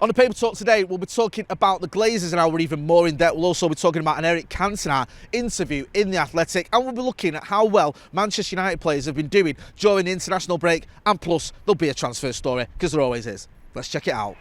On the Paper Talk today, we'll be talking about the Glazers and how we're even more in depth. We'll also be talking about an Eric Cantona interview in The Athletic, and we'll be looking at how well Manchester United players have been doing during the international break, and plus there'll be a transfer story, because there always is. Let's check it out.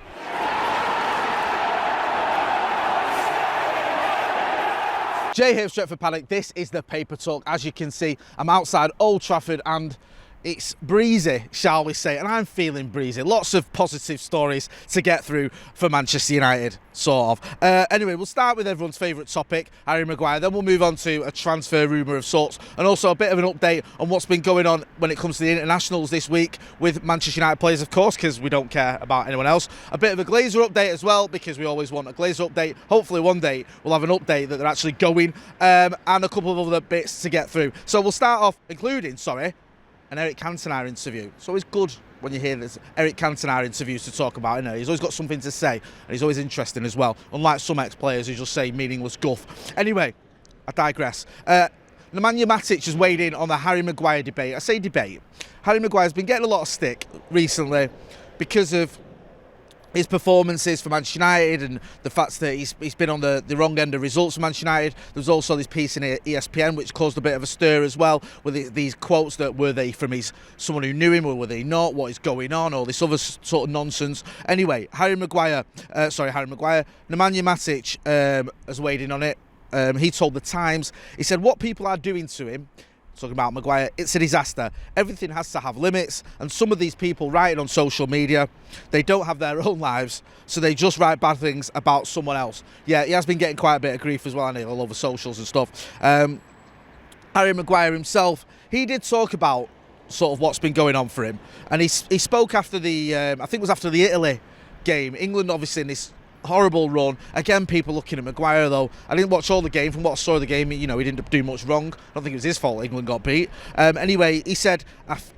Jay here, Stretford, Paddock. This is the Paper Talk. As you can see, I'm outside Old Trafford and it's breezy, shall we say, and I'm feeling breezy. Lots of positive stories to get through for Manchester United, sort of. Anyway, we'll start with everyone's favourite topic, Harry Maguire. Then we'll move on to a transfer rumour of sorts, and also a bit of an update on what's been going on when it comes to the internationals this week with Manchester United players, of course, because we don't care about anyone else. A bit of a Glazer update as well, because we always want a Glazer update. Hopefully one day we'll have an update that they're actually going, and a couple of other bits to get through. So we'll start off, including, an Eric Cantona interview. It's always good when you hear this Eric Cantona interviews to talk about, He's always got something to say, and he's always interesting as well, unlike some ex-players who just say meaningless guff. Anyway, I digress. Nemanja Matic has weighed in on the Harry Maguire debate. I say debate. Harry Maguire's been getting a lot of stick recently because of his performances for Manchester United and the fact that he's been on the wrong end of results for Manchester United. There's also this piece in ESPN which caused a bit of a stir as well, with these quotes that were they from someone who knew him or were they not, what is going on, all this other sort of nonsense. Anyway, Nemanja Matic has weighed in on it. He told The Times, he said what people are doing to him, talking about Maguire, it's a disaster. Everything has to have limits, and some of these people writing on social media, they don't have their own lives, so they just write bad things about someone else. Yeah, he has been getting quite a bit of grief as well, hasn't he, all over socials and stuff. Harry Maguire himself, he did talk about sort of what's been going on for him, and he spoke after the, I think it was after the Italy game. England obviously in this horrible run. Again, people looking at Maguire though. I didn't watch all the game. From what I saw of the game, he didn't do much wrong. I don't think it was his fault England got beat. Anyway, he said,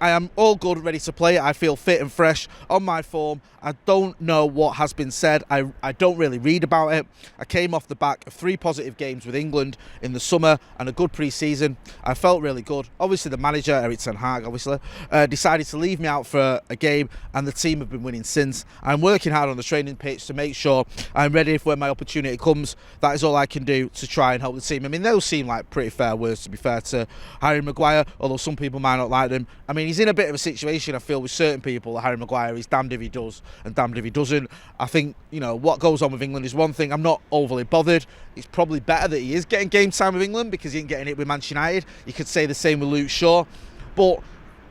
I am all good, ready to play. I feel fit and fresh, on my form. I don't know what has been said. I don't really read about it. I came off the back of 3 positive games with England in the summer and a good pre-season. I felt really good. Obviously, the manager, Eric Cantona, decided to leave me out for a game, and the team have been winning since. I'm working hard on the training pitch to make sure I'm ready for when my opportunity comes. That is all I can do to try and help the team. I mean, those seem like pretty fair words, to be fair to Harry Maguire, although some people might not like them. I mean, he's in a bit of a situation, I feel, with certain people. Harry Maguire, he's damned if he does and damned if he doesn't. I think, what goes on with England is one thing. I'm not overly bothered. It's probably better that he is getting game time with England because he ain't getting it with Manchester United. You could say the same with Luke Shaw. But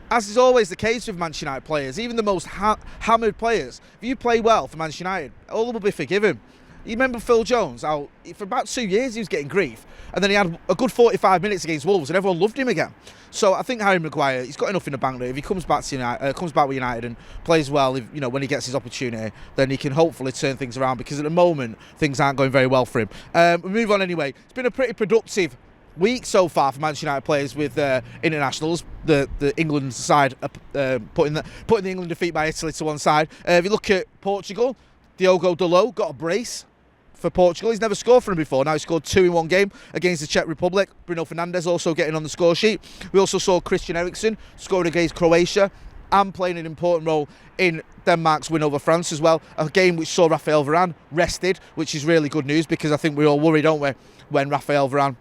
as is always the case with Manchester United players, even the most hammered players, if you play well for Manchester United, all will be forgiven. You remember Phil Jones, how for about 2 years he was getting grief, and then he had a good 45 minutes against Wolves and everyone loved him again. So I think Harry Maguire, he's got enough in the bank that if he comes back to United, comes back with United and plays well, when he gets his opportunity, then he can hopefully turn things around, because at the moment things aren't going very well for him. We move on anyway. It's been a pretty productive week so far for Manchester United players with internationals. The England side putting the England defeat by Italy to one side. If you look at Portugal, Diogo Dalot got a brace for Portugal. He's never scored for him before. Now he scored 2 in one game against the Czech Republic. Bruno Fernandes also getting on the score sheet. We also saw Christian Eriksen scoring against Croatia and playing an important role in Denmark's win over France as well. A game which saw Raphael Varane rested, which is really good news, because I think we're all worried, don't we, when Raphael Varane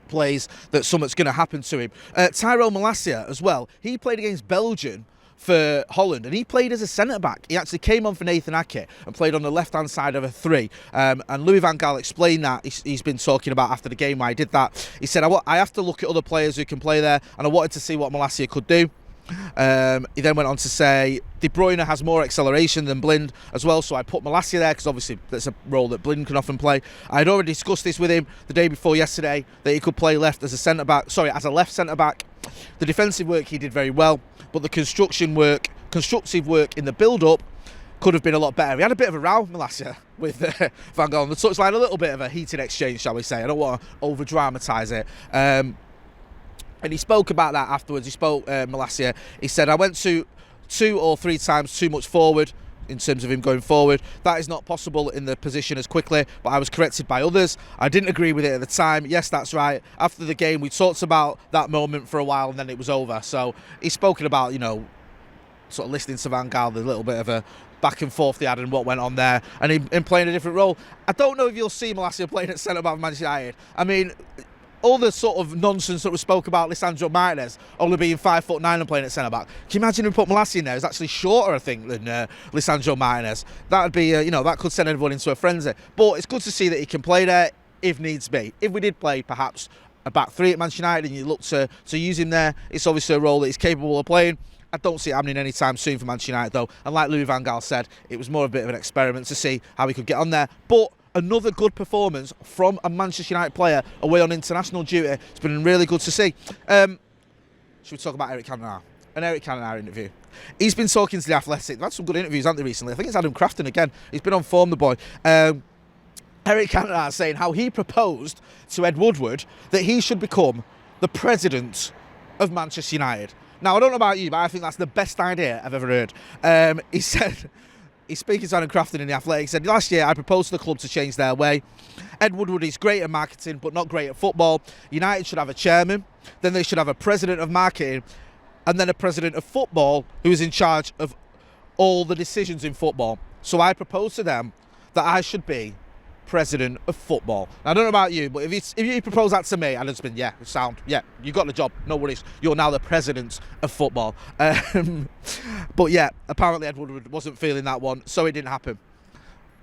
plays, that something's going to happen to him. Tyrone Malacia as well. He played against Belgium for Holland, and he played as a centre-back. He actually came on for Nathan Ake and played on the left-hand side of a 3. And Louis van Gaal explained that. He's been talking about after the game why he did that. He said, I have to look at other players who can play there, and I wanted to see what Malacia could do. He then went on to say De Bruyne has more acceleration than Blind as well, so I put Malacia there because obviously that's a role that Blind can often play. I had already discussed this with him the day before yesterday, that he could play left as a left centre back. The defensive work he did very well, but the constructive work in the build-up could have been a lot better. We had a bit of a row, Malacia, with Van Gaal on the touchline, a little bit of a heated exchange, shall we say. I don't want to over-dramatise it. And he spoke about that afterwards. He spoke, Malacia, he said, I went 2 or 3 times too much forward in terms of him going forward. That is not possible in the position as quickly, but I was corrected by others. I didn't agree with it at the time. Yes, that's right. After the game, we talked about that moment for a while, and then it was over. So he's spoken about, sort of listening to Van Gaal, a little bit of a back and forth they had and what went on there, and him playing a different role. I don't know if you'll see Malacia playing at centre-back for Manchester United. I mean, all the sort of nonsense that we spoke about Lisandro Martinez only being 5'9" and playing at centre-back. Can you imagine if we put Malacia in there? He's actually shorter, I think, than Lisandro Martinez. That would be, that could send everyone into a frenzy. But it's good to see that he can play there if needs be. If we did play, perhaps, a back three at Manchester United and you look to use him there, it's obviously a role that he's capable of playing. I don't see it happening anytime soon for Manchester United, though. And like Louis van Gaal said, it was more a bit of an experiment to see how he could get on there. But another good performance from a Manchester United player away on international duty. It's been really good to see. Should we talk about Eric Cantona? An Eric Cantona interview. He's been talking to The Athletic. They've had some good interviews, haven't they, recently? I think it's Adam Crafton again. He's been on form, the boy. Eric Cantona saying how he proposed to Ed Woodward that he should become the president of Manchester United. Now, I don't know about you, but I think that's the best idea I've ever heard. He said, he's speaking to Adam Crafton in The Athletic, he said, last year I proposed to the club to change their way. Ed Woodward is great at marketing, but not great at football. United should have a chairman, then they should have a president of marketing, and then a president of football who is in charge of all the decisions in football. So I proposed to them that I should be president of football. Now, I don't know about you, but if you propose that to me, I'd just been, you got the job, no worries. You're now the president of football. But yeah, apparently Ed Woodward wasn't feeling that one, so it didn't happen.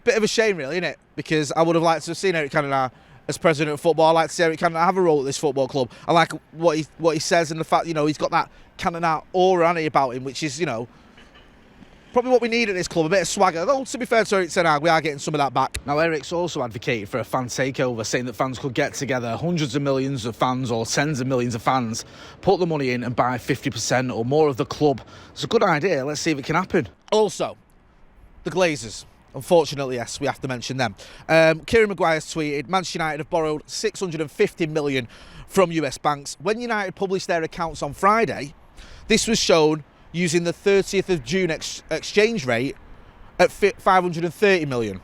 Bit of a shame, really, isn't it? Because I would have liked to have seen Eric Cantona as president of football. I like to see Eric Cantona have a role at this football club. I like what he says and the fact, he's got that Cantona aura about him, which is, probably what we need at this club, a bit of swagger. Though, to be fair to Eric Cantona, we are getting some of that back. Now, Eric's also advocated for a fan takeover, saying that fans could get together, hundreds of millions of fans or tens of millions of fans, put the money in and buy 50% or more of the club. It's a good idea. Let's see if it can happen. Also, the Glazers. Unfortunately, yes, we have to mention them. Kieran Maguire's tweeted, Manchester United have borrowed $650 million from US banks. When United published their accounts on Friday, this was shown using the 30th of June exchange rate at $530 million.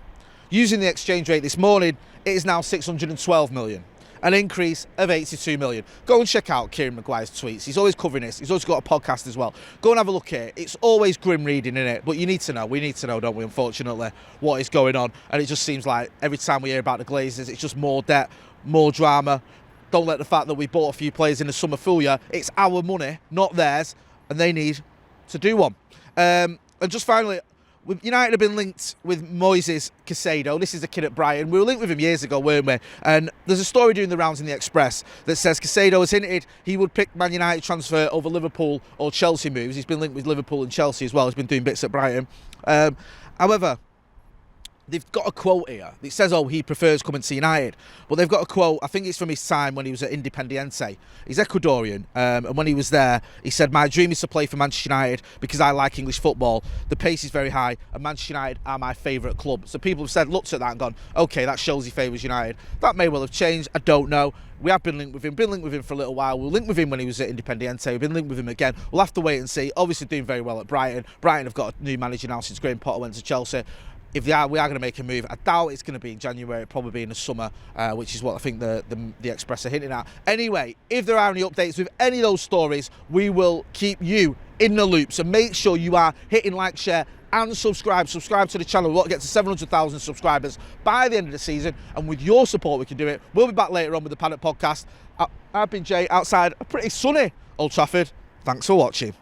Using the exchange rate this morning, it is now $612 million, an increase of $82 million. Go and check out Kieran Maguire's tweets. He's always covering this. He's also got a podcast as well. Go and have a look at it. It's always grim reading, in it, but you need to know. We need to know, don't we, unfortunately, what is going on. And it just seems like every time we hear about the Glazers, it's just more debt, more drama. Don't let the fact that we bought a few players in the summer fool you. It's our money, not theirs, and they need to do one. And just finally, United have been linked with Moises Caicedo. This is a kid at Brighton. We were linked with him years ago, weren't we? And there's a story doing the rounds in the Express that says Caicedo has hinted he would pick Man United transfer over Liverpool or Chelsea moves. He's been linked with Liverpool and Chelsea as well. He's been doing bits at Brighton. However, they've got a quote here. It says, he prefers coming to United. But they've got a quote, I think it's from his time when he was at Independiente. He's Ecuadorian. And when he was there, he said, my dream is to play for Manchester United because I like English football. The pace is very high and Manchester United are my favourite club. So people have looked at that and gone, okay, that shows he favours United. That may well have changed. I don't know. We have been linked with him for a little while. We were linked with him when he was at Independiente. We've been linked with him again. We'll have to wait and see. Obviously doing very well at Brighton. Brighton have got a new manager now since Graham Potter went to Chelsea. If we are going to make a move. I doubt it's going to be in January. It'll probably be in the summer, which is what I think the Express are hinting at. Anyway, if there are any updates with any of those stories, we will keep you in the loop. So make sure you are hitting like, share, and subscribe. Subscribe to the channel. We want to get to 700,000 subscribers by the end of the season. And with your support, we can do it. We'll be back later on with the Paddock podcast. I've been Jay outside a pretty sunny Old Trafford. Thanks for watching.